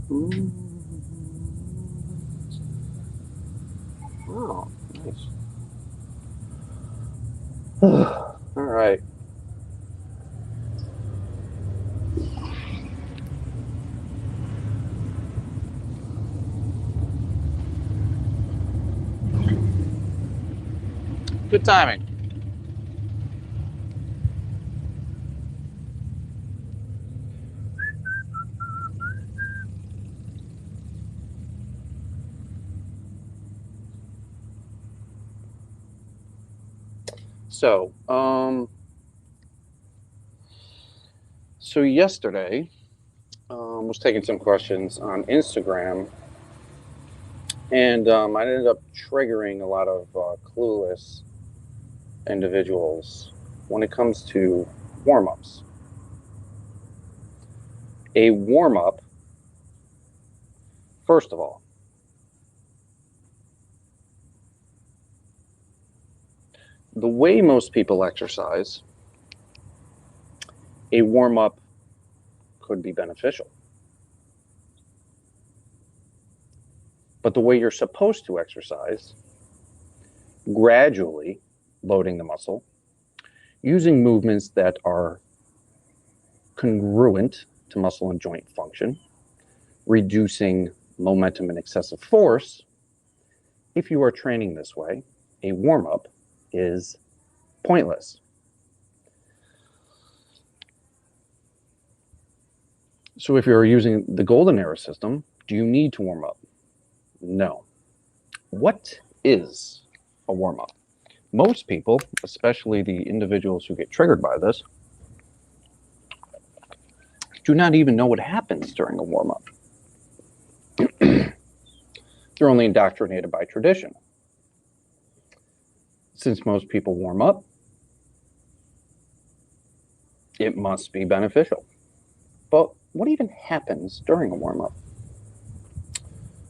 Mm. Oh, nice. All right. Good timing. So, so yesterday, was taking some questions on Instagram, and I ended up triggering a lot of clueless individuals when it comes to warm-ups. A warm-up, first of all, the way most people exercise, a warm-up could be beneficial. But the way you're supposed to exercise, gradually loading the muscle, using movements that are congruent to muscle and joint function, reducing momentum and excessive force. If you are training this way, a warm-up is pointless. So if you're using the Golden Era system, do you need to warm up? No. What is a warm-up? Most people, especially the individuals who get triggered by this, do not even know what happens during a warm-up. They're only indoctrinated by tradition. Since most people warm up, it must be beneficial. But what even happens during a warm-up?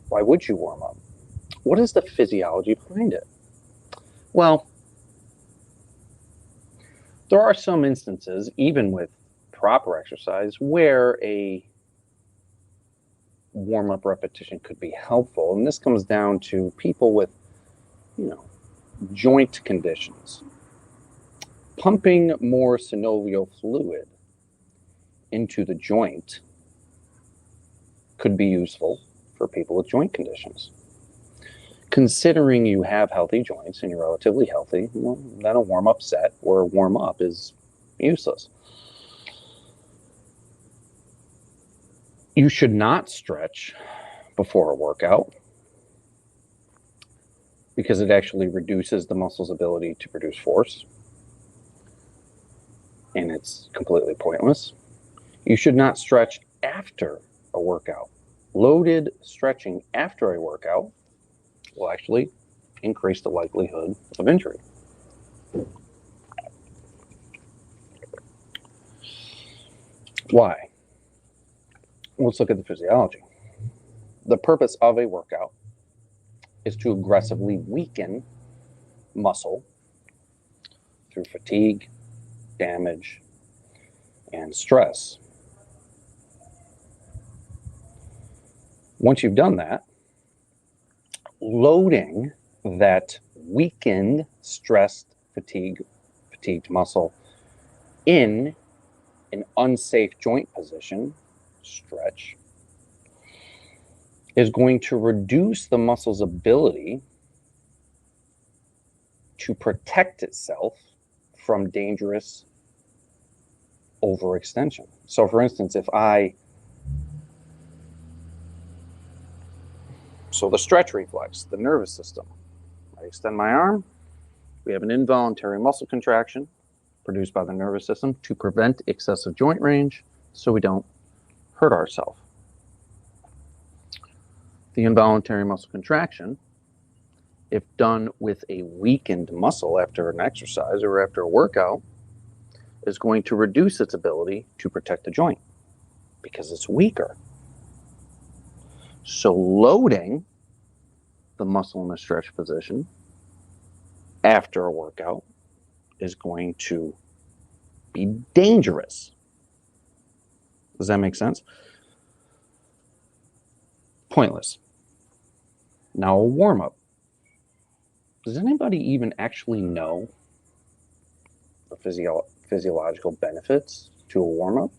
Why would you warm up? What is the physiology behind it? Well, there are some instances, even with proper exercise, where a warm-up repetition could be helpful. And this comes down to people with, joint conditions. Pumping more synovial fluid into the joint could be useful for people with joint conditions. Considering you have healthy joints and you're relatively healthy, well, then a warm-up set or a warm-up is useless. You should not stretch before a workout because it actually reduces the muscle's ability to produce force, and it's completely pointless. You should not stretch after a workout. Loaded stretching after a workout will actually increase the likelihood of injury. Why? Let's look at the physiology. The purpose of a workout is to aggressively weaken muscle through fatigue, damage, and stress. Once you've done that, loading that weakened, stressed, fatigued muscle in an unsafe joint position, stretch, is going to reduce the muscle's ability to protect itself from dangerous overextension. So for instance, the stretch reflex, the nervous system, I extend my arm, we have an involuntary muscle contraction produced by the nervous system to prevent excessive joint range so we don't hurt ourselves. The involuntary muscle contraction, if done with a weakened muscle after an exercise or after a workout, is going to reduce its ability to protect the joint because it's weaker. So loading the muscle in a stretch position after a workout is going to be dangerous. Does that make sense? Pointless. Now a warm-up. Does anybody even actually know the physiological benefits to a warm-up?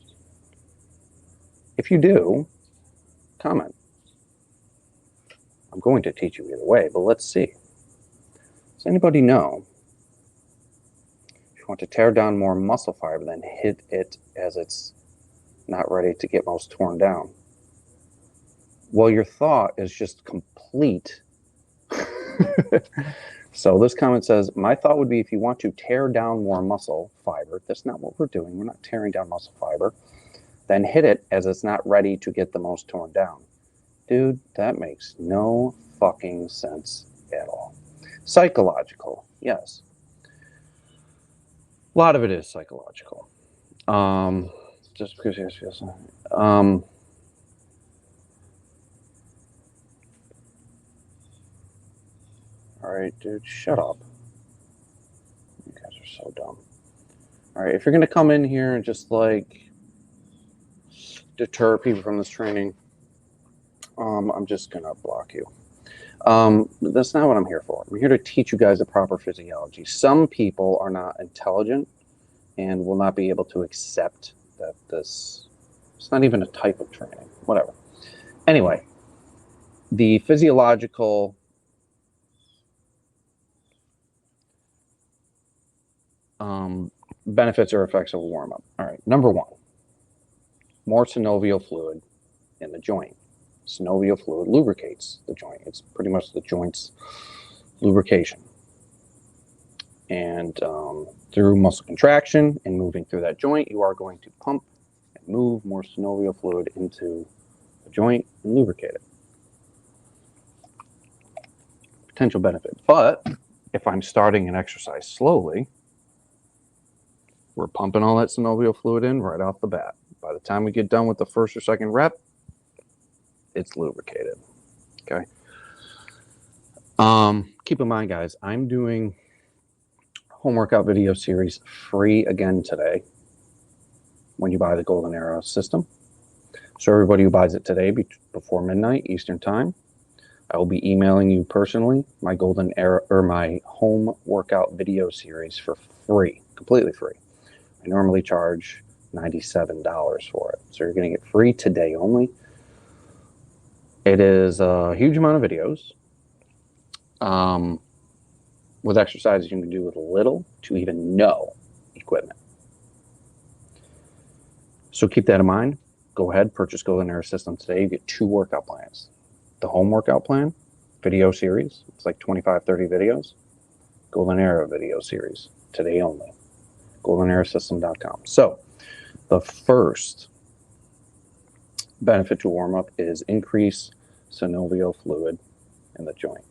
If you do, comment. I'm going to teach you either way, but let's see. Does anybody know if you want to tear down more muscle fiber, then hit it as it's not ready to get most torn down? Well, your thought is just complete. So this comment says, my thought would be if you want to tear down more muscle fiber, that's not what we're doing. We're not tearing down muscle fiber. Then hit it as it's not ready to get the most torn down. Dude, that makes no fucking sense at all. Psychological, yes. A lot of it is psychological. Just because you feel something. All right, dude, shut up. You guys are so dumb. All right, if you're going to come in here and just like deter people from this training, I'm just going to block you. That's not what I'm here for. I'm here to teach you guys the proper physiology. Some people are not intelligent and will not be able to accept that it's not even a type of training, whatever. Anyway, the physiological benefits or effects of a warm-up. All right, number one, more synovial fluid in the joint. Synovial fluid lubricates the joint. It's pretty much the joint's lubrication. And through muscle contraction and moving through that joint, you are going to pump and move more synovial fluid into the joint and lubricate it. Potential benefit. But if I'm starting an exercise slowly, we're pumping all that synovial fluid in right off the bat. By the time we get done with the first or second rep, it's lubricated. Okay. Keep in mind, guys, I'm doing home workout video series free again today when you buy the Golden Era system. So everybody who buys it today before midnight Eastern time, I will be emailing you personally my Golden Era or my home workout video series for free, completely free. I normally charge $97 for it. So you're going to get free today only. It is a huge amount of videos with exercises you can do with little to even no equipment. So keep that in mind. Go ahead, purchase Golden Era System today. You get 2 workout plans. The home workout plan, video series. It's like 25, 30 videos. Golden Era video series, today only. GoldenEraSystem.com. So the first benefit to warm-up is increase synovial fluid in the joint.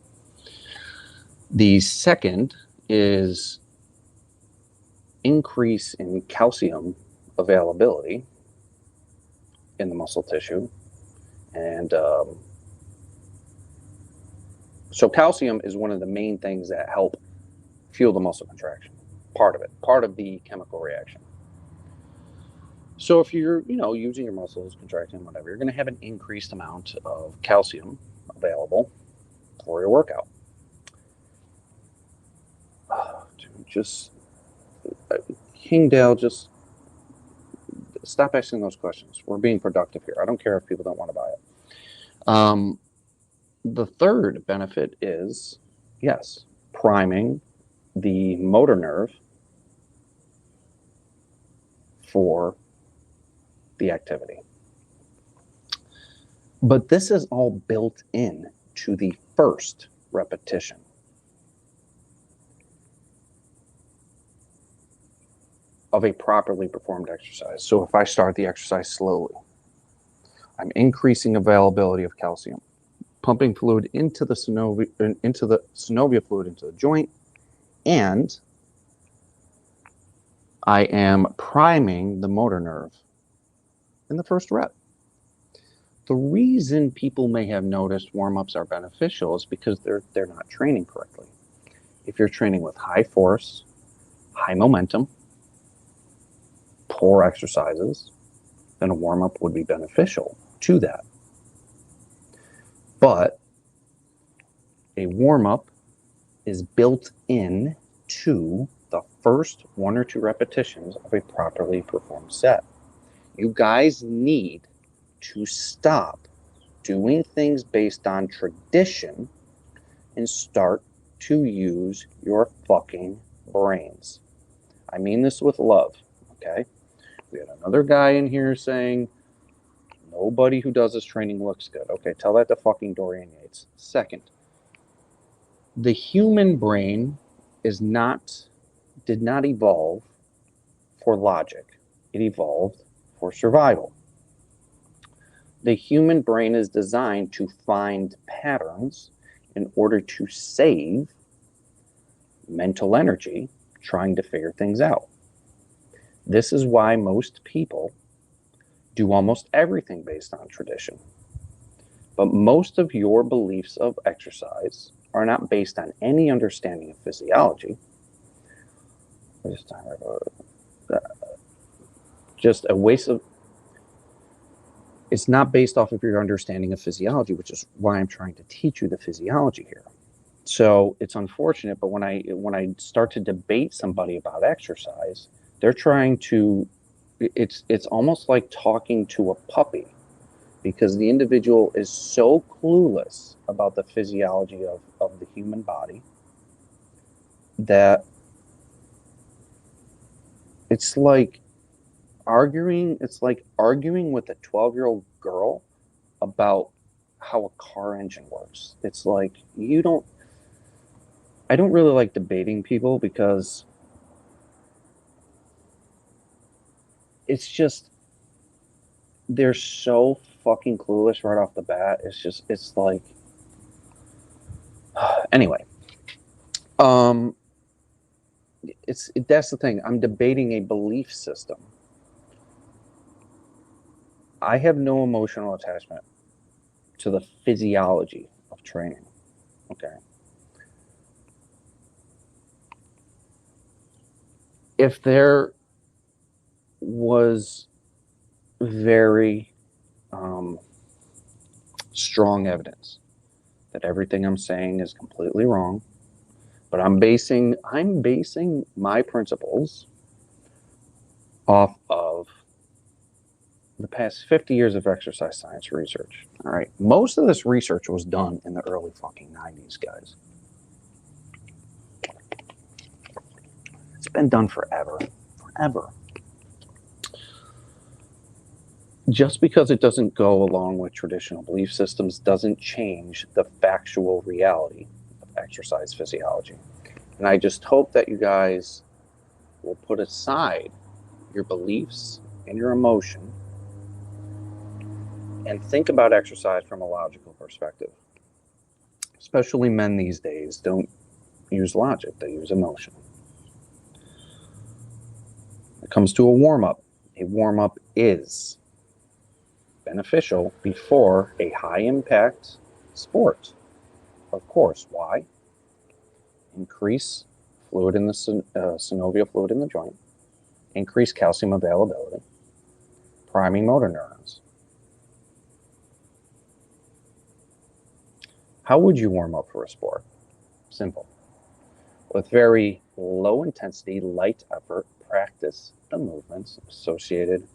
The second is increase in calcium availability in the muscle tissue. And so calcium is one of the main things that help fuel the muscle contraction. Part of it, part of the chemical reaction. So if you're, using your muscles, contracting, whatever, you're going to have an increased amount of calcium available for your workout. Kingdale, just stop asking those questions. We're being productive here. I don't care if people don't want to buy it. The third benefit is, yes, priming the motor nerve for the activity. But this is all built in to the first repetition. Of a properly performed exercise. So if I start the exercise slowly, I'm increasing availability of calcium, pumping fluid into the synovial fluid into the joint, and I am priming the motor nerve in the first rep. The reason people may have noticed warm-ups are beneficial is because they're not training correctly. If you're training with high force, high momentum, poor exercises, then a warm-up would be beneficial to that. But a warm-up is built in to the first 1 or 2 repetitions of a properly performed set. You guys need to stop doing things based on tradition and start to use your fucking brains. I mean this with love, okay? We had another guy in here saying, nobody who does this training looks good. Okay, tell that to fucking Dorian Yates. Second, the human brain did not evolve for logic. It evolved for survival. The human brain is designed to find patterns in order to save mental energy trying to figure things out. This is why most people do almost everything based on tradition. But most of your beliefs of exercise are not based on any understanding of physiology. Just a waste of... It's not based off of your understanding of physiology, which is why I'm trying to teach you the physiology here. So it's unfortunate, but when I start to debate somebody about exercise, they're trying to... It's almost like talking to a puppy, because the individual is so clueless about the physiology of the human body that it's like arguing with a 12-year-old girl about how a car engine works. It's like, I don't really like debating people, because it's just, they're so fucking clueless right off the bat. It's like, anyway, that's the thing. I'm debating a belief system. I have no emotional attachment to the physiology of training. Okay. If there was very strong evidence that everything I'm saying is completely wrong, but I'm basing my principles off of the past 50 years of exercise science research. All right. Most of this research was done in the early fucking 90s, guys. It's been done forever. Forever. Just because it doesn't go along with traditional belief systems doesn't change the factual reality of exercise physiology. And I just hope that you guys will put aside your beliefs and your emotion and think about exercise from a logical perspective. Especially men these days don't use logic, they use emotion. When it comes to a warm-up is beneficial before a high-impact sport. Of course. Why? Increase fluid in the synovial fluid in the joint, increase calcium availability, priming motor neurons. How would you warm up for a sport? Simple. With very low intensity, light effort, practice the movements associated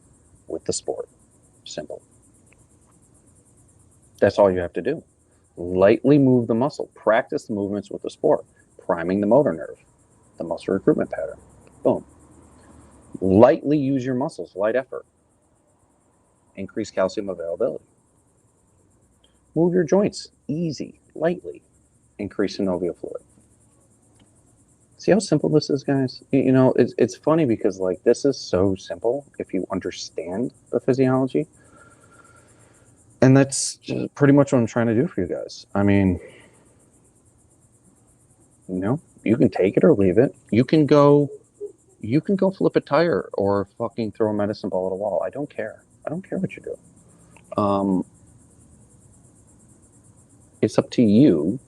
with the sport. Simple. That's all you have to do. Lightly move the muscle. Practice the movements with the sport. Priming the motor nerve, the muscle recruitment pattern. Boom. Lightly use your muscles, light effort. Increase calcium availability. Move your joints, easy, lightly. Increase synovial fluid. See how simple this is, guys? You know, it's funny because, like, this is so simple if you understand the physiology. And that's just pretty much what I'm trying to do for you guys. I mean, you know, you can take it or leave it. You can go flip a tire or fucking throw a medicine ball at a wall. I don't care. I don't care what you do. It's up to you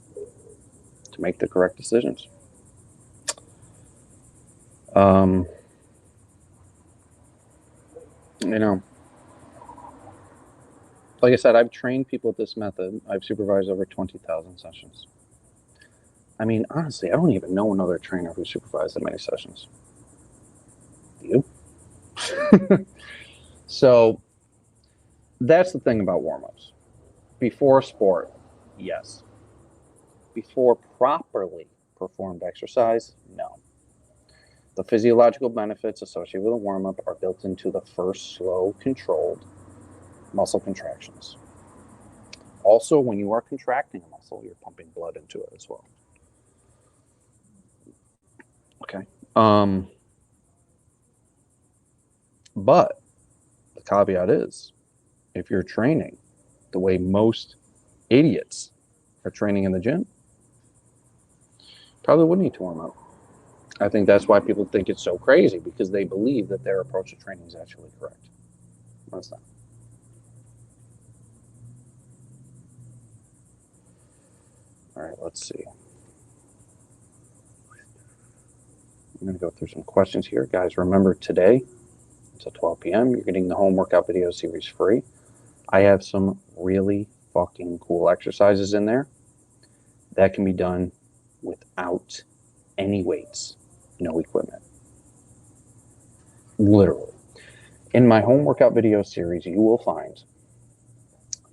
to make the correct decisions. You know, Like I said, I've trained people with this method. I've supervised over 20,000 sessions. I mean, honestly, I don't even know another trainer who supervised that many sessions. You? So that's the thing about warm-ups. Before sport, yes. Before properly performed exercise, no. The physiological benefits associated with a warm-up are built into the first slow, controlled muscle contractions. Also, when you are contracting a muscle, you're pumping blood into it as well. Okay. But the caveat is, if you're training the way most idiots are training in the gym, probably wouldn't need to warm up. I think that's why people think it's so crazy, because they believe that their approach to training is actually correct. That's not. All right, let's see. I'm going to go through some questions here. Guys, remember today, until 12 p.m., you're getting the home workout video series free. I have some really fucking cool exercises in there that can be done without any weights, no equipment. Literally. In my home workout video series, you will find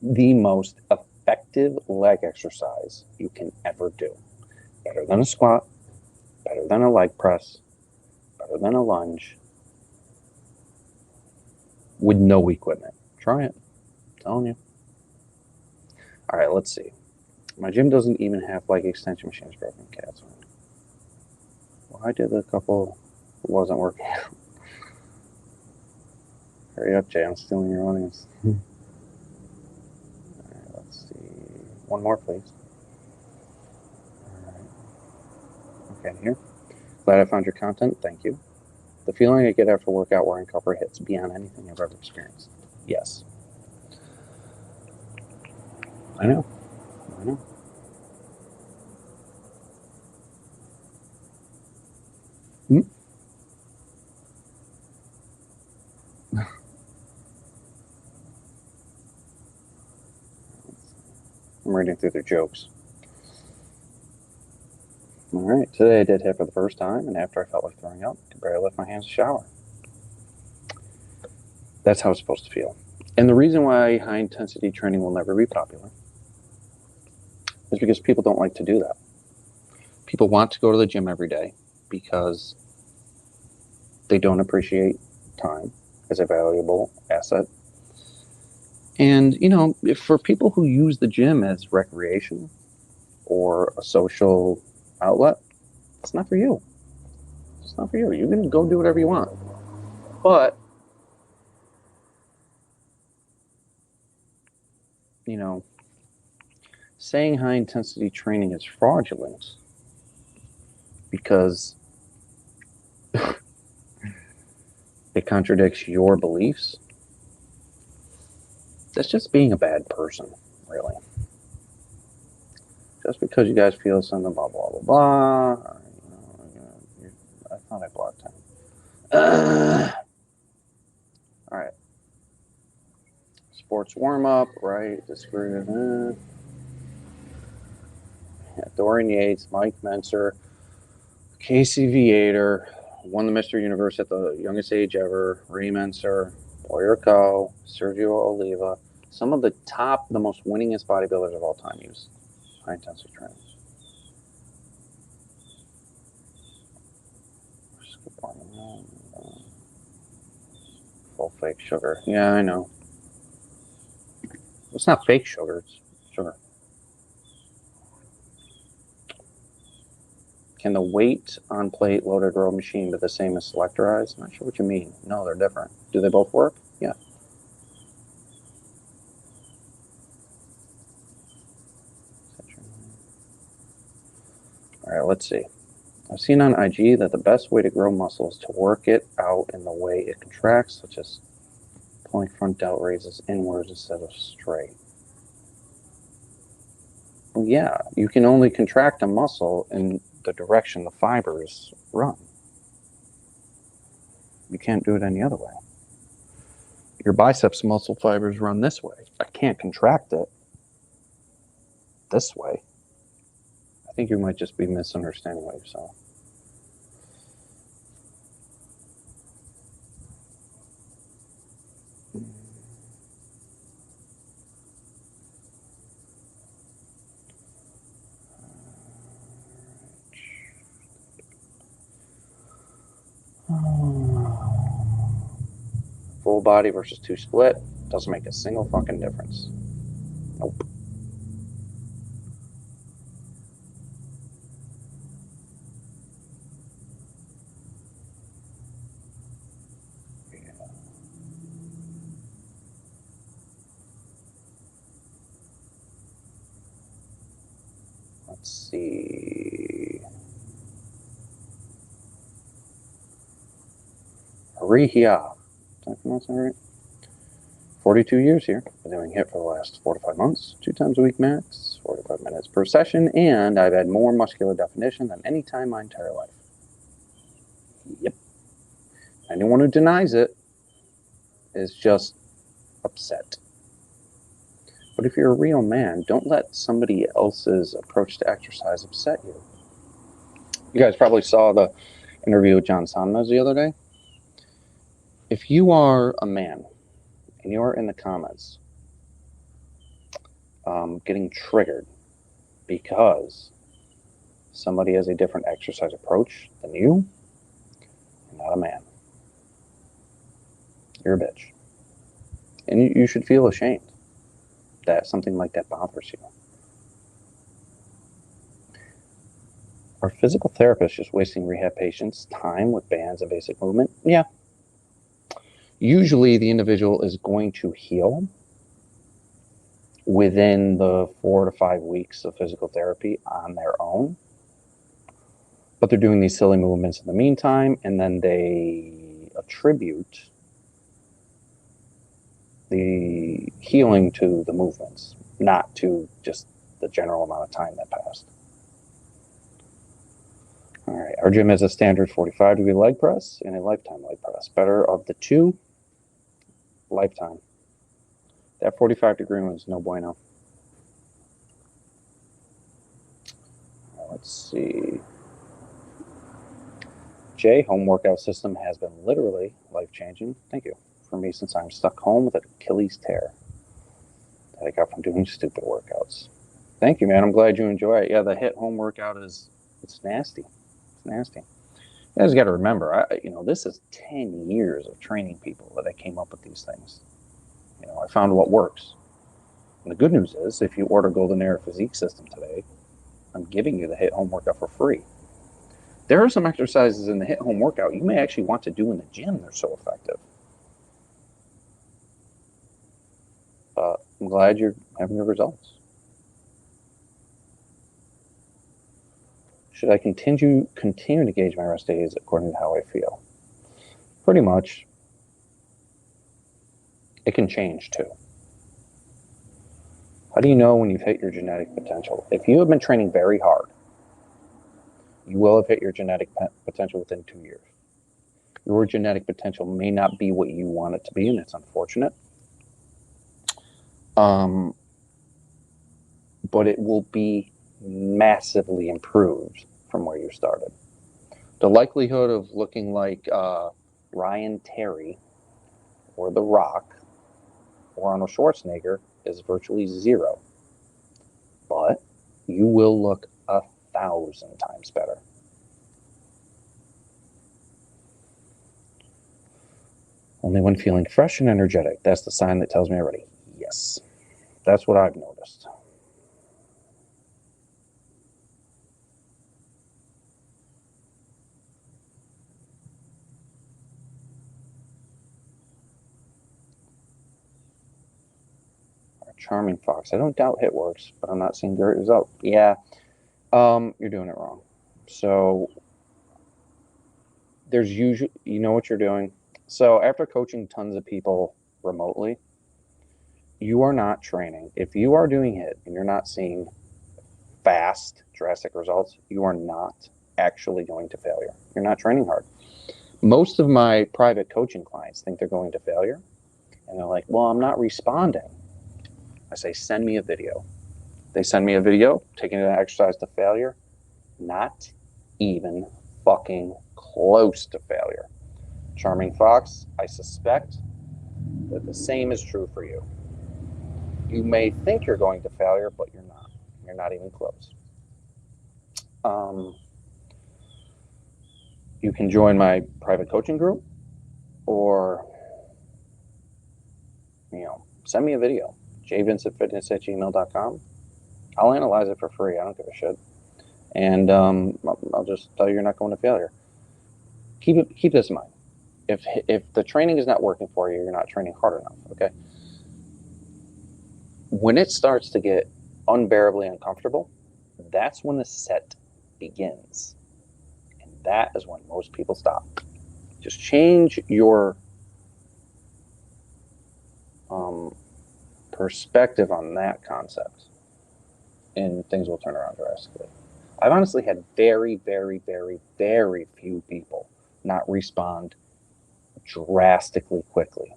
the most effective leg exercise you can ever do. Better than a squat, better than a leg press, better than a lunge, with no equipment. Try it. I'm telling you. All right, let's see. My gym doesn't even have leg extension machines. Broken cats. Well, I did a couple. It wasn't working. Hurry up, Jay. I'm stealing your audience. All right, let's see. One more, please. All right. Okay, here. Glad I found your content. Thank you. The feeling I get after workout wearing cover hits beyond anything I've ever experienced. Yes. I know. I know. Hmm? I'm reading through their jokes. All right. Today I did hit for the first time, and after I felt like throwing up, I could barely lift my hands to shower. That's how it's supposed to feel. And the reason why high-intensity training will never be popular is because people don't like to do that. People want to go to the gym every day because they don't appreciate time as a valuable asset. And, you know, for people who use the gym as recreation or a social outlet, it's not for you. It's not for you. You can go do whatever you want. But, you know, saying high-intensity training is fraudulent because it contradicts your beliefs, that's just being a bad person, really. Just because you guys feel something, blah, blah, blah, blah. Or, I thought I blocked time. All right. Sports warm-up, right? Disagree with that. Yeah, Dorian Yates, Mike Menser, Casey Viator, won the Mr. Universe at the youngest age ever, Ray Menser, Boyer Coe, Sergio Oliva. Some of the most winningest bodybuilders of all time use high-intensity training. Full fake sugar. Yeah, I know. It's not fake sugar, it's sugar. Can the weight on plate loaded row machine be the same as selectorized? Not sure what you mean. No, they're different. Do they both work? Yeah. All right, let's see. I've seen on IG that the best way to grow muscle is to work it out in the way it contracts, such as pulling front delt raises inwards instead of straight. Well, yeah, you can only contract a muscle in the direction the fibers run. You can't do it any other way. Your biceps muscle fibers run this way. I can't contract it this way. I think you might just be misunderstanding what you're saying. Full body versus 2 split doesn't make a single fucking difference. Nope. Yeah. Let's see. Rihia. Did I pronounce that right? 42 years here. Been doing HIIT for the last 4 to 5 months, 2 times a week max, 45 minutes per session, and I've had more muscular definition than any time in my entire life. Yep. Anyone who denies it is just upset. But if you're a real man, don't let somebody else's approach to exercise upset you. You guys probably saw the interview with John Sonmez the other day. If you are a man and you're in the comments getting triggered because somebody has a different exercise approach than you, you're not a man. You're a bitch. And you should feel ashamed that something like that bothers you. Are physical therapists just wasting rehab patients' time with bands and basic movement? Yeah. Usually the individual is going to heal within the 4 to 5 weeks of physical therapy on their own. But they're doing these silly movements in the meantime, and then they attribute the healing to the movements, not to just the general amount of time that passed. All right, our gym has a standard 45-degree leg press and a lifetime leg press. Better of the two, lifetime. That 45-degree one is no bueno. Let's see. Jay, home workout system has been literally life-changing. Thank you. For me, since I'm stuck home with an Achilles tear that I got from doing stupid workouts. Thank you, man. I'm glad you enjoy it. Yeah, the HIIT home workout it's nasty. It's nasty. You guys got to remember, this is 10 years of training people that I came up with these things. I found what works. And the good news is, if you order Golden Era Physique System today, I'm giving you the HIIT home workout for free. There are some exercises in the HIIT home workout you may actually want to do in the gym. They're so effective. But I'm glad you're having the results. Should I continue to gauge my rest days according to how I feel? Pretty much. It can change too. How do you know when you've hit your genetic potential? If you have been training very hard, you will have hit your genetic potential within 2 years. Your genetic potential may not be what you want it to be, and it's unfortunate. But it will be massively improved from where you started. The likelihood of looking like Ryan Terry or The Rock or Arnold Schwarzenegger is virtually zero. But you will look 1,000 times better. Only when feeling fresh and energetic. That's the sign that tells me already. Yes. That's what I've noticed. Our charming fox. I don't doubt HIIT works, but I'm not seeing great results. Yeah. You're doing it wrong. So there's usually, you know what you're doing. So after coaching tons of people remotely, you are not training. If you are doing HIIT and you're not seeing fast, drastic results, you are not actually going to failure. You're not training hard. Most of my private coaching clients think they're going to failure, And they're like, well, I'm not responding. I say, send me a video. They send me a video, taking an exercise to failure. Not even fucking close to failure. Charming Fox, I suspect that the same is true for you. You may think you're going to failure, but you're not. You're not even close. You can join my private coaching group, or send me a video. jvincentfitness@gmail.com. I'll analyze it for free. I don't give a shit. And I'll just tell you you're not going to failure. Keep this in mind. If the training is not working for you, you're not training hard enough. Okay. When it starts to get unbearably uncomfortable, that's when the set begins, and that is when most people stop. Just change your perspective on that concept, and things will turn around drastically. I've honestly had very, very, very, very few people not respond drastically quickly.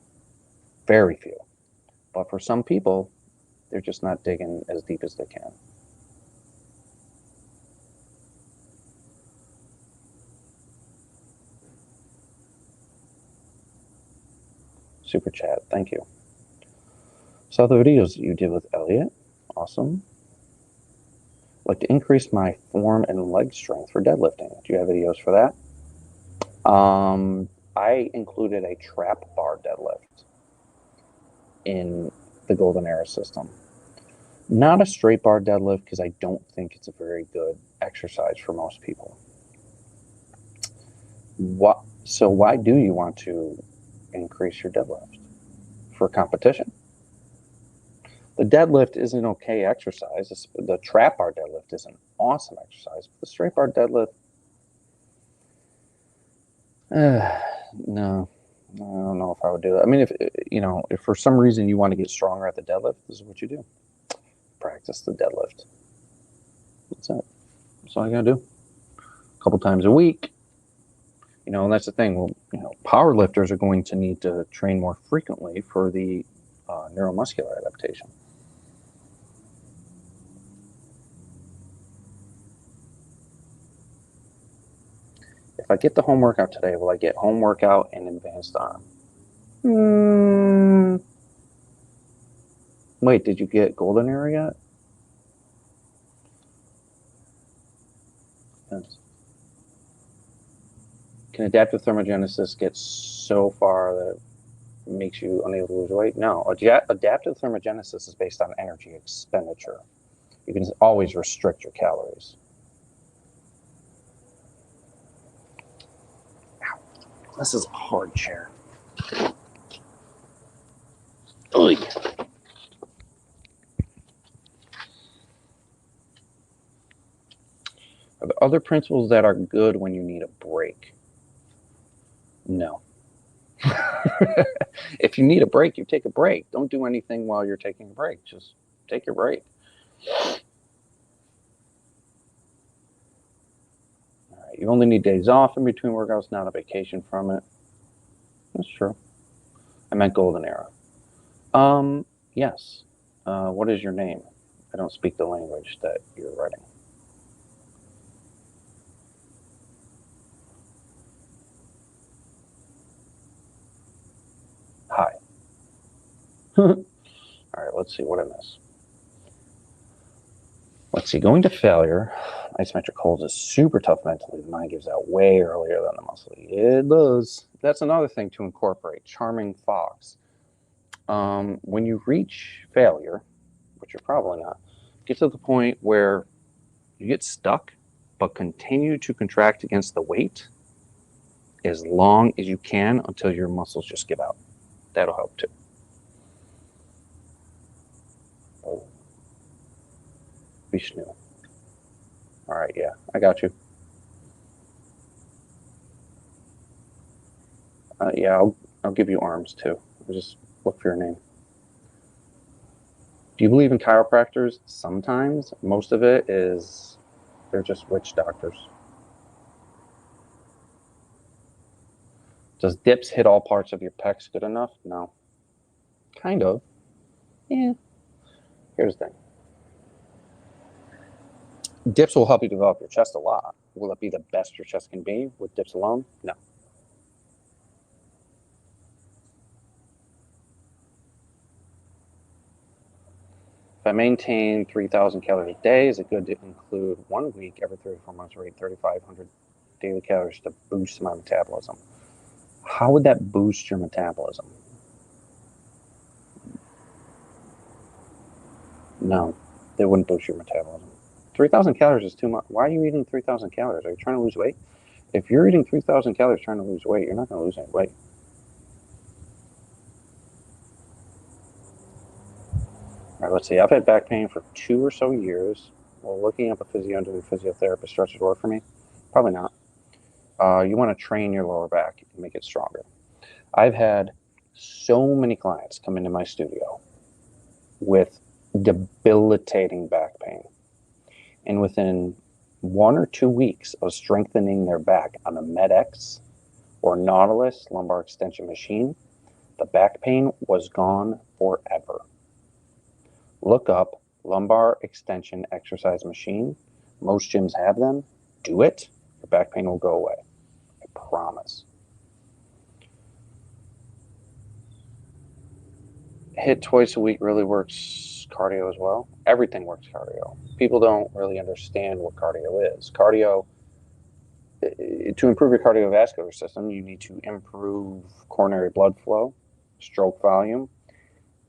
Very few. But for some people, they're just not digging as deep as they can. Super chat, thank you. Saw the videos that you did with Elliot. Awesome. Like to increase my form and leg strength for deadlifting. Do you have videos for that? I included a trap bar deadlift in the Golden Era system. Not a straight bar deadlift because I don't think it's a very good exercise for most people. So why do you want to increase your deadlift? For competition? The deadlift is an okay exercise. The trap bar deadlift is an awesome exercise. But the straight bar deadlift, no, I don't know if I would do it. I mean, if for some reason you want to get stronger at the deadlift, this is what you do. Practice the deadlift. That's it. That's all you gotta do. A couple times a week. And that's the thing. Well, power lifters are going to need to train more frequently for the neuromuscular adaptation. If I get the home workout today, will I get home workout and advanced arm? Wait, did you get Golden Era yet? Depends. Can adaptive thermogenesis get so far that it makes you unable to lose weight? No. Adaptive thermogenesis is based on energy expenditure. You can always restrict your calories. Ow. This is a hard chair. Ugh. Are there other principles that are good when you need a break? No. If you need a break, you take a break. Don't do anything while you're taking a break. Just take your break. All right. You only need days off in between workouts, not a vacation from it. That's true. I meant Golden Era. Yes. What is your name? I don't speak the language that you're writing. Hi. All right, let's see what I miss. Let's see, going to failure, isometric holds is super tough mentally. The mind gives out way earlier than the muscle. It does. That's another thing to incorporate. Charming Fox. When you reach failure, which you're probably not, get to the point where you get stuck, but continue to contract against the weight as long as you can until your muscles just give out. That'll help too. Oh. Vishnu. All right, yeah, I got you. Yeah, I'll give you arms too. I'll just look for your name. Do you believe in chiropractors? Sometimes. Most of it is they're just witch doctors. Does dips hit all parts of your pecs good enough? No. Kind of. Yeah. Here's the thing. Dips will help you develop your chest a lot. Will it be the best your chest can be with dips alone? No. If I maintain 3,000 calories a day, is it good to include 1 week every 3 or 4 months or eat 3,500 daily calories to boost my metabolism? How would that boost your metabolism? No, they wouldn't boost your metabolism. 3,000 calories is too much. Why are you eating 3,000 calories? Are you trying to lose weight? If you're eating 3,000 calories trying to lose weight, you're not going to lose any weight. All right, let's see. I've had back pain for 2 or so years. Well, looking up a physio and doing physiotherapy stretches work for me? Probably not. You want to train your lower back and make it stronger. I've had so many clients come into my studio with debilitating back pain. And within 1 or 2 weeks of strengthening their back on a MedX or Nautilus lumbar extension machine, the back pain was gone forever. Look up lumbar extension exercise machine. Most gyms have them. Do it. Your back pain will go away. I promise. HIIT twice a week really works cardio as well. Everything works cardio. People don't really understand what cardio is. Cardio, to improve your cardiovascular system, you need to improve coronary blood flow, stroke volume,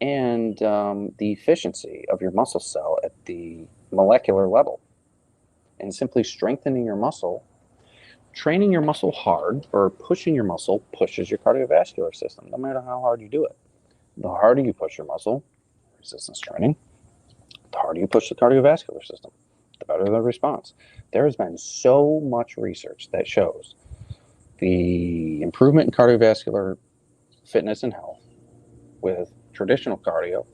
and the efficiency of your muscle cell at the molecular level. And simply strengthening your muscle, training your muscle hard, or pushing your muscle pushes your cardiovascular system, no matter how hard you do it. The harder you push your muscle, resistance training, the harder you push the cardiovascular system, the better the response. There has been so much research that shows the improvement in cardiovascular fitness and health with traditional cardio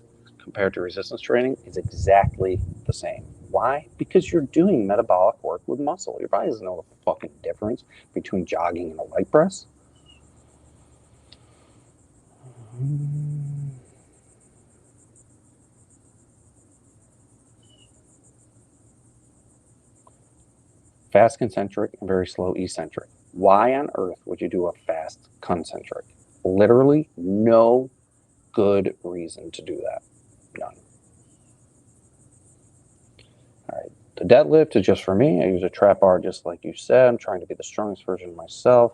compared to resistance training is exactly the same. Why? Because you're doing metabolic work with muscle. Your body doesn't know the fucking difference between jogging and a leg press. Fast concentric and very slow eccentric. Why on earth would you do a fast concentric? Literally no good reason to do that. None. All right. The deadlift is just for me. I use a trap bar just like you said. I'm trying to be the strongest version of myself.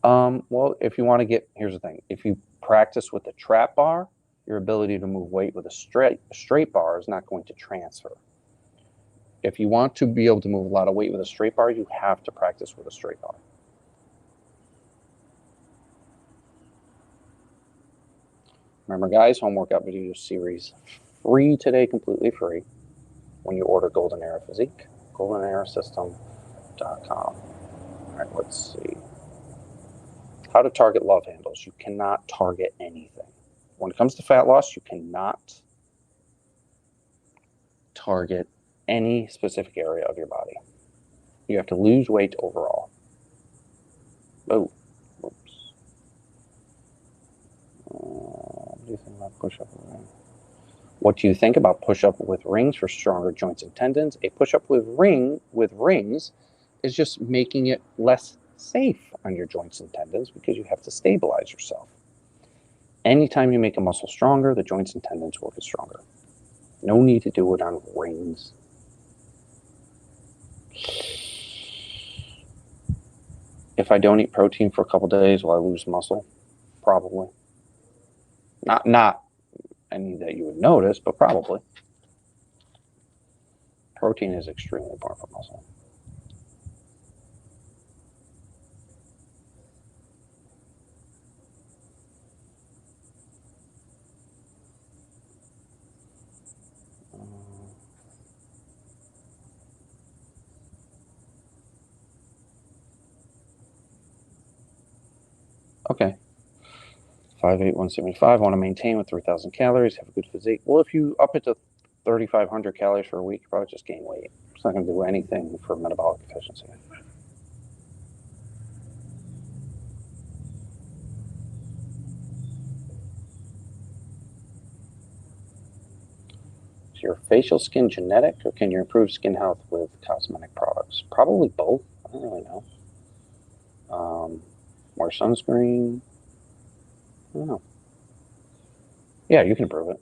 Well, if you want to get, here's the thing. If you practice with the trap bar, your ability to move weight with a straight bar is not going to transfer. If you want to be able to move a lot of weight with a straight bar, you have to practice with a straight bar. Remember, guys, home workout video series free today, completely free, when you order Golden Era Physique, goldenerasystem.com. All right, let's see. How to target love handles. You cannot target anything. When it comes to fat loss, you cannot target any specific area of your body. You have to lose weight overall. Oh, whoops. What do you think about push-up with rings? What do you think about push-up with rings for stronger joints and tendons? A push-up with rings is just making it less safe on your joints and tendons because you have to stabilize yourself. Anytime you make a muscle stronger, the joints and tendons work as stronger. No need to do it on rings. If I don't eat protein for a couple days, will I lose muscle? Probably. Not any that you would notice, but probably. Protein is extremely important for muscle. Okay. 5'8", 175. Want to maintain with 3,000 calories. Have a good physique. Well, if you up it to 3,500 calories for a week, you probably just gain weight. It's not going to do anything for metabolic efficiency. your facial skin genetic, or can you improve skin health with cosmetic products? Probably both. I don't really know. More sunscreen. I don't know. Yeah, you can improve it.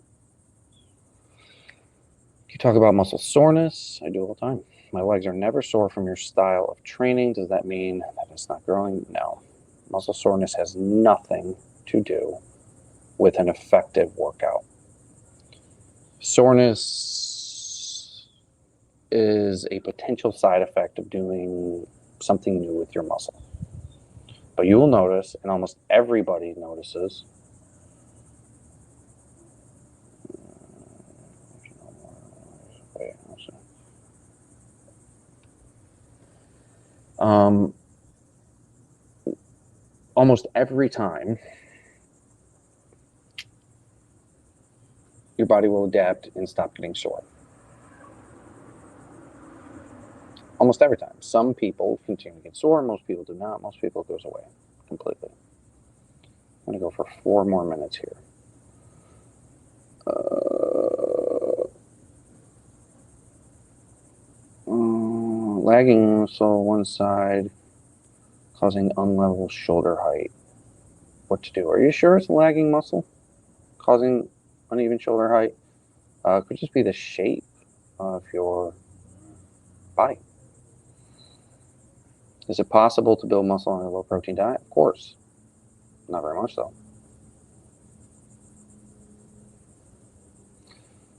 You talk about muscle soreness. I do all the time. My legs are never sore from your style of training. Does that mean that it's not growing? No. Muscle soreness has nothing to do with an effective workout. Soreness is a potential side effect of doing something new with your muscle. But you will notice, and almost everybody notices, almost every time your body will adapt and stop getting sore. Almost every time. Some people continue to get sore, most people do not. Most people it goes away completely. I'm going to go for 4 more minutes here. Lagging muscle one side, causing unlevel shoulder height. What to do? Are you sure it's a lagging muscle causing uneven shoulder height? It could just be the shape of your body. Is it possible to build muscle on a low protein diet? Of course. Not very much though.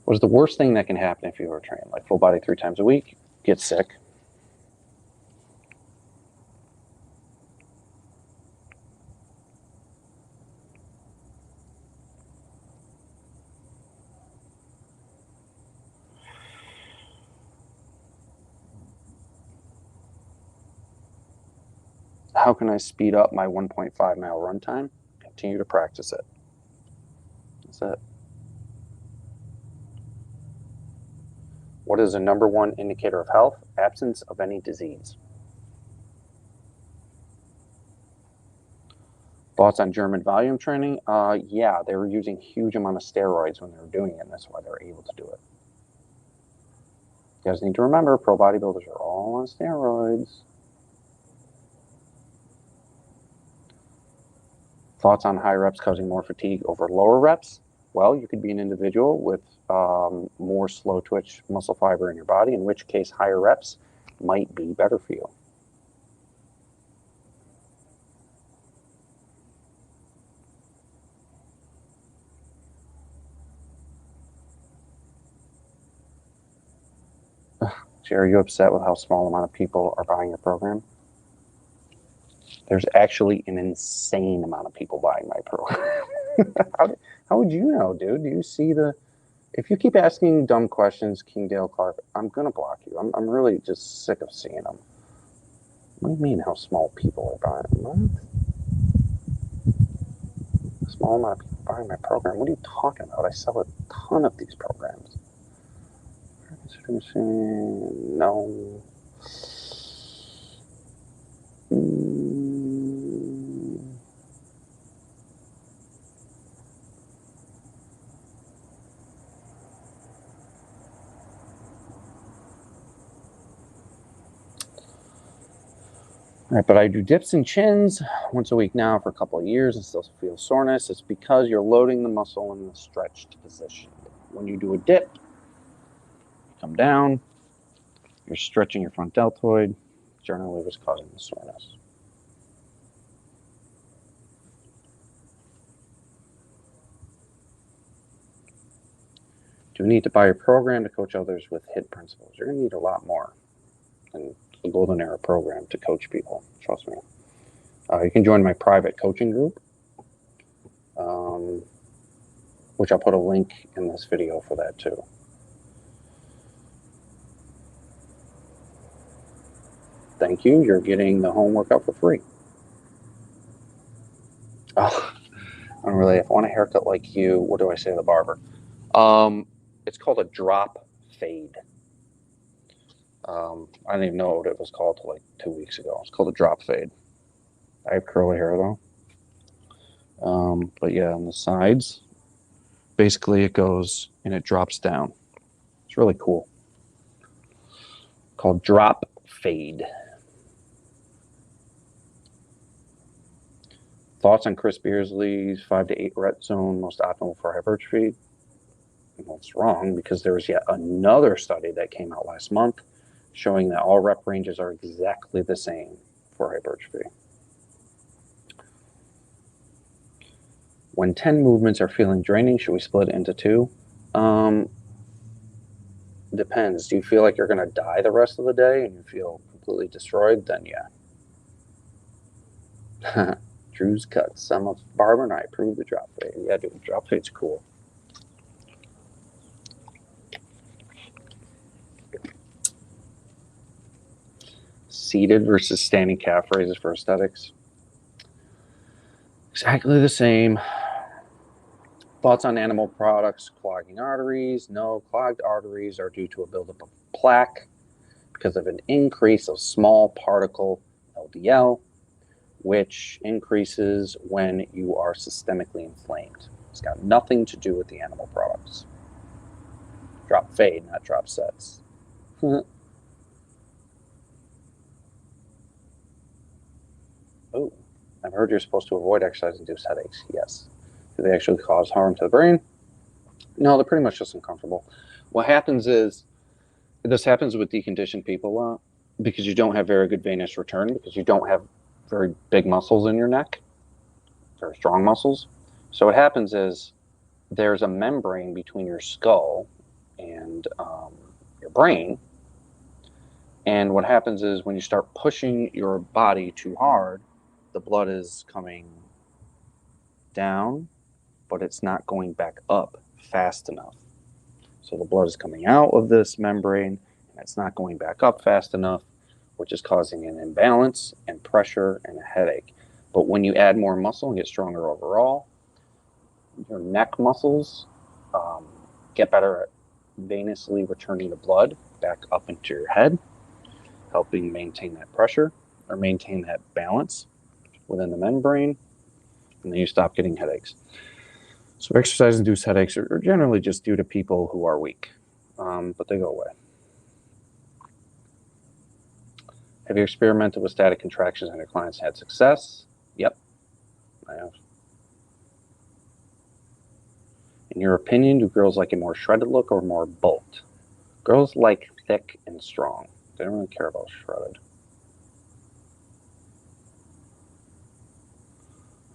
What is the worst thing that can happen if you overtrain? Like full body 3 times a week, get sick. How can I speed up my 1.5 mile run time? Continue to practice it. That's it. What is the #1 indicator of health? Absence of any disease. Thoughts on German volume training? Yeah, they were using huge amount of steroids when they were doing it, and that's why they were able to do it. You guys need to remember, pro bodybuilders are all on steroids. Thoughts on high reps causing more fatigue over lower reps? Well, you could be an individual with more slow twitch muscle fiber in your body, in which case higher reps might be better for you. Jerry, are you upset with how small amount of people are buying your program? There's actually an insane amount of people buying my program. How would you know, dude? Do you see the... If you keep asking dumb questions, King Dale Clark, I'm going to block you. I'm really just sick of seeing them. What do you mean how small people are buying? What? A small amount of people buying my program? What are you talking about? I sell a ton of these programs. No. All right, but I do dips and chins once a week now for a couple of years and still feel soreness. It's because you're loading the muscle in the stretched position. When you do a dip, you come down, you're stretching your front deltoid, generally what's causing the soreness. Do you need to buy a program to coach others with HIIT principles? You're going to need a lot more than the Golden Era program to coach people, trust me. You can join my private coaching group, which I'll put a link in this video for that too. Thank you. You're getting the home workout for free. Oh, I'm really, if I want a haircut like you, what do I say to the barber? It's called a drop fade. I didn't even know what it was called till like 2 weeks ago. It's called a drop fade. I have curly hair though. But yeah, on the sides, basically it goes and it drops down. It's really cool. Called Drop Fade. Thoughts on Chris Beardsley's 5 to 8 rep zone most optimal for hypertrophy? Well, it's wrong, because there was yet another study that came out last month showing that all rep ranges are exactly the same for hypertrophy. When 10 movements are feeling draining, should we split it into 2? Depends. Do you feel like you're going to die the rest of the day and you feel completely destroyed? Then yeah. Drew's cuts. Some of Barbara and I approve the drop fade. Yeah, dude, drop fade's cool. Seated versus standing calf raises for aesthetics. Exactly the same. Thoughts on animal products clogging arteries? No, clogged arteries are due to a buildup of plaque because of an increase of small particle LDL, which increases when you are systemically inflamed. It's got nothing to do with the animal products. Drop fade, not drop sets. Oh, I've heard you're supposed to avoid exercise-induced headaches. Yes. Do they actually cause harm to the brain? No, they're pretty much just uncomfortable. What happens is, this happens with deconditioned people a lot because you don't have very good venous return, because you don't have very big muscles in your neck, very strong muscles. So what happens is there's a membrane between your skull and your brain. And what happens is when you start pushing your body too hard, the blood is coming down, but it's not going back up fast enough. So the blood is coming out of this membrane, and it's not going back up fast enough, which is causing an imbalance and pressure and a headache. But when you add more muscle and get stronger overall, your neck muscles get better at venously returning the blood back up into your head, helping maintain that pressure or maintain that balance within the membrane, and then you stop getting headaches. So exercise-induced headaches are generally just due to people who are weak, but they go away. Have you experimented with static contractions and your clients had success? Yep, I have. In your opinion, do girls like a more shredded look or more bulked? Girls like thick and strong. They don't really care about shredded.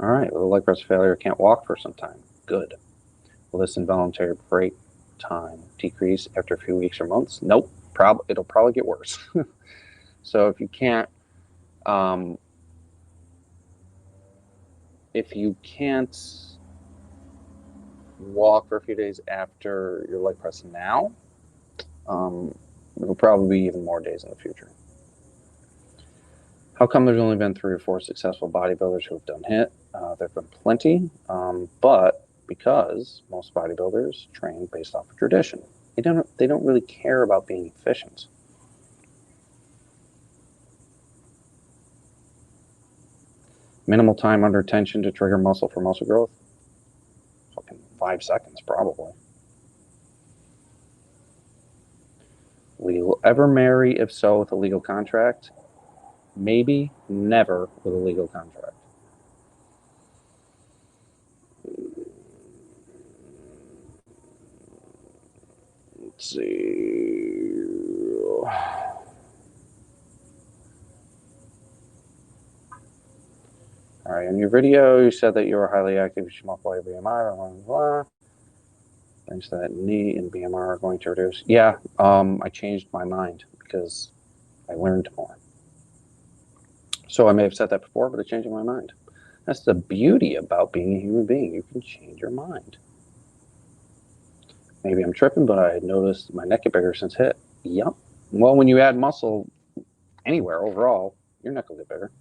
All right, with a leg press failure, can't walk for some time. Good. Will this involuntary break time decrease after a few weeks or months? Nope. It'll probably get worse. So if you can't walk for a few days after your leg press now, it'll probably be even more days in the future. How come there's only been 3 or 4 successful bodybuilders who have done HIIT? There have been plenty, but because most bodybuilders train based off of tradition. They don't really care about being efficient. Minimal time under tension to trigger muscle for muscle growth? Fucking 5 seconds, probably. Will you ever marry? If so, with a legal contract? Maybe. Never with a legal contract. Let's see. All right, in your video, you said that you were highly active. You should multiply your BMI, blah, blah, blah. Thanks to that knee and BMR are going to reduce. Yeah, I changed my mind because I learned more. So I may have said that before, but I changed my mind. That's the beauty about being a human being. You can change your mind. Maybe I'm tripping, but I had noticed my neck get bigger since HIIT. Yep. Well, when you add muscle anywhere overall, your neck will get bigger.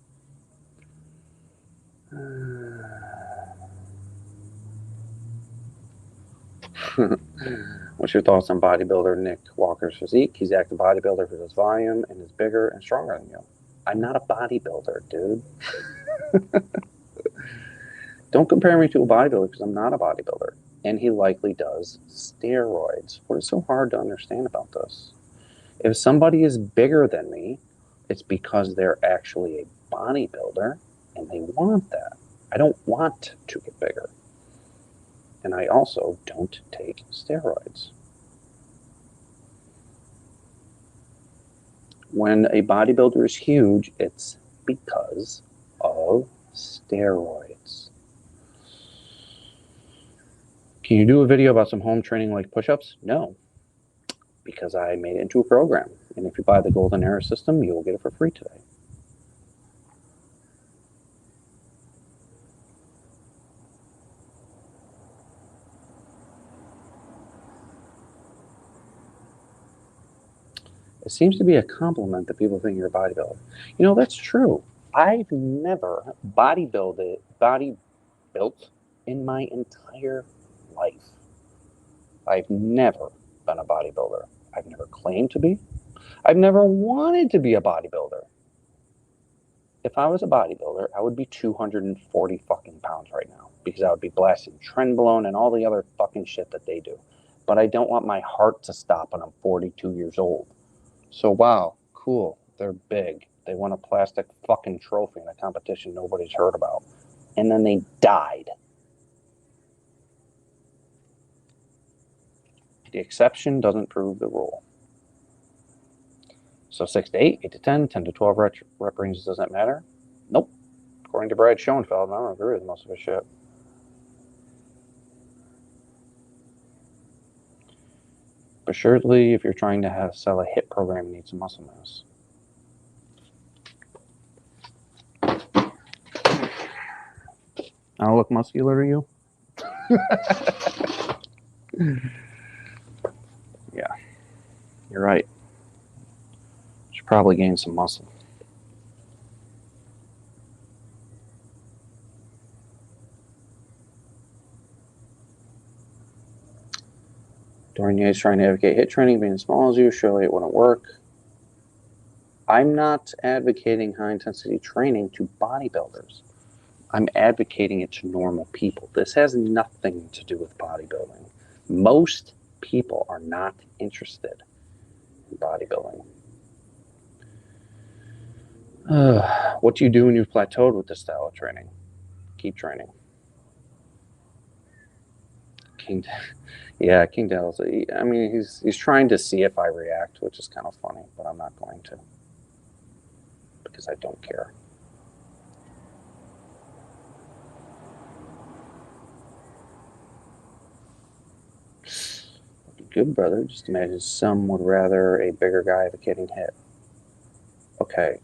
What's your thoughts on bodybuilder Nick Walker's physique? He's an active bodybuilder who does volume and is bigger and stronger than you. I'm not a bodybuilder, dude. Don't compare me to a bodybuilder because I'm not a bodybuilder. and he likely does steroids. What is so hard to understand about this? If somebody is bigger than me, it's because they're actually a bodybuilder and they want that. I don't want to get bigger. And I also don't take steroids. When a bodybuilder is huge, it's because of steroids. Can you do a video about some home training like push-ups? No, because I made it into a program. And if you buy the Golden Era system, you will get it for free today. It seems to be a compliment that people think you're a bodybuilder. You know, that's true. I've never bodybuilt in my entire life. I've never been a bodybuilder. I've never claimed to be. I've never wanted to be a bodybuilder. If I was a bodybuilder, I would be 240 fucking pounds right now because I would be blasting Trenbolone and all the other fucking shit that they do. But I don't want my heart to stop when I'm 42 years old. So, wow, cool. They're big. They won a plastic fucking trophy in a competition nobody's heard about. And then they died. The exception doesn't prove the rule. So 6 to 8, 8 to 10, 10 to 12 rep ranges doesn't matter? Nope. According to Brad Schoenfeld, I don't agree with most of his shit. But surely, if you're trying to sell a HIIT program, you need some muscle mass. I don't look muscular to you? Yeah, you're right. Should probably gain some muscle. Dorian Yates trying to advocate HIIT training being as small as you, surely it wouldn't work. I'm not advocating high-intensity training to bodybuilders. I'm advocating it to normal people. This has nothing to do with bodybuilding. Most people are not interested in bodybuilding. What do you do when you've plateaued with this style of training? Keep training. King Dale's. I mean, he's trying to see if I react, which is kind of funny, but I'm not going to because I don't care. Good, brother. Just imagine some would rather a bigger guy advocating HIIT. Okay,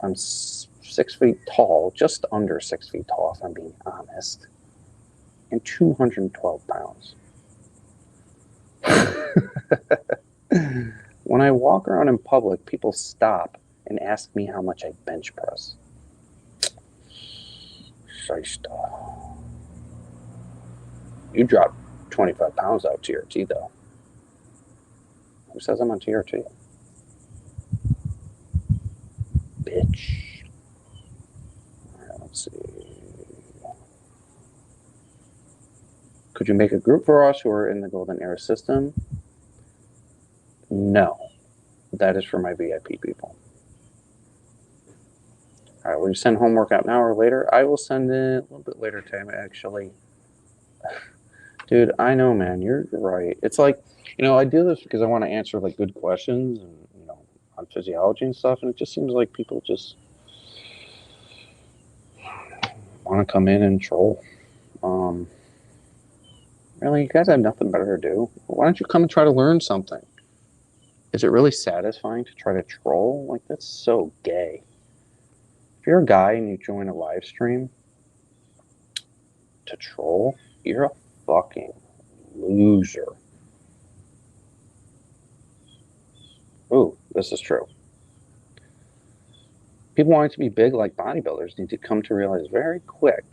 I'm 6 feet tall, just under 6 feet tall, if I'm being honest, and 212 pounds. When I walk around in public, people stop and ask me how much I bench press. Shysta. You dropped 25 pounds out TRT, though. Who says I'm on TRT? Bitch. All right, let's see. Could you make a group for us who are in the Golden Era system? No. That is for my VIP people. All right, will you send homework out now or later? I will send it a little bit later time, actually. Dude, I know, man. You're right. It's like, I do this because I want to answer like good questions and on physiology and stuff, and it just seems like people just want to come in and troll. Really, you guys have nothing better to do. Why don't you come and try to learn something? Is it really satisfying to try to troll? Like, that's so gay. If you're a guy and you join a live stream to troll, you're a fucking loser. Ooh, this is true. People wanting to be big like bodybuilders need to come to realize very quick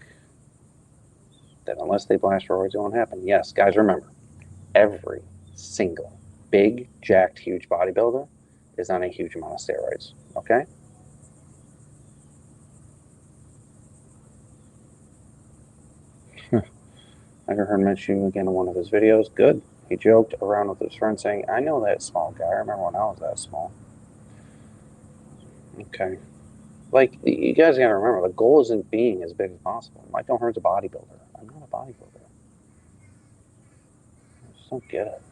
that unless they blast steroids, it won't happen. Yes, guys, remember, every single big, jacked, huge bodybuilder is on a huge amount of steroids, okay? I heard him mention you again in one of his videos. Good. He joked around with his friend saying, I know that small guy. I remember when I was that small. Okay. Like, you guys got to remember, the goal isn't being as big as possible. Mike O'Hearn's a bodybuilder. I'm not a bodybuilder. I just don't get it.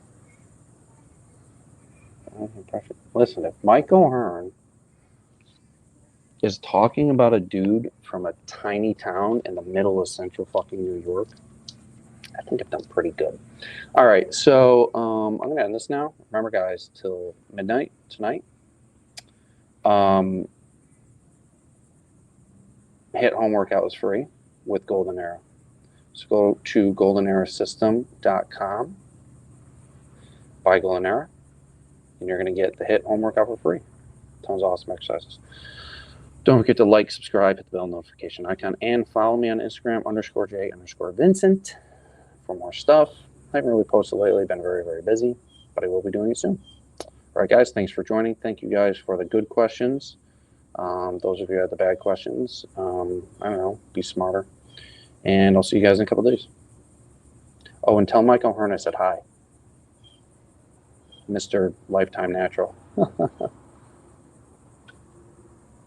Listen, if Mike O'Hearn is talking about a dude from a tiny town in the middle of central fucking New York, I think I've done pretty good. All right, so I'm going to end this now. Remember, guys, till midnight tonight. HIIT home workout is free with Golden Era. So go to goldenerasystem.com, buy Golden Era, and you're going to get the HIIT home workout for free. Tons of awesome exercises. Don't forget to like, subscribe, hit the bell notification icon, and follow me on Instagram, _J_Vincent for more stuff. I haven't really posted lately, been very, very busy, but I will be doing it soon. All right, guys, thanks for joining. Thank you guys for the good questions. Those of you who had the bad questions, I don't know, be smarter. And I'll see you guys in a couple days. Oh, and tell Mike O'Hearn I said hi. Mr. Lifetime Natural.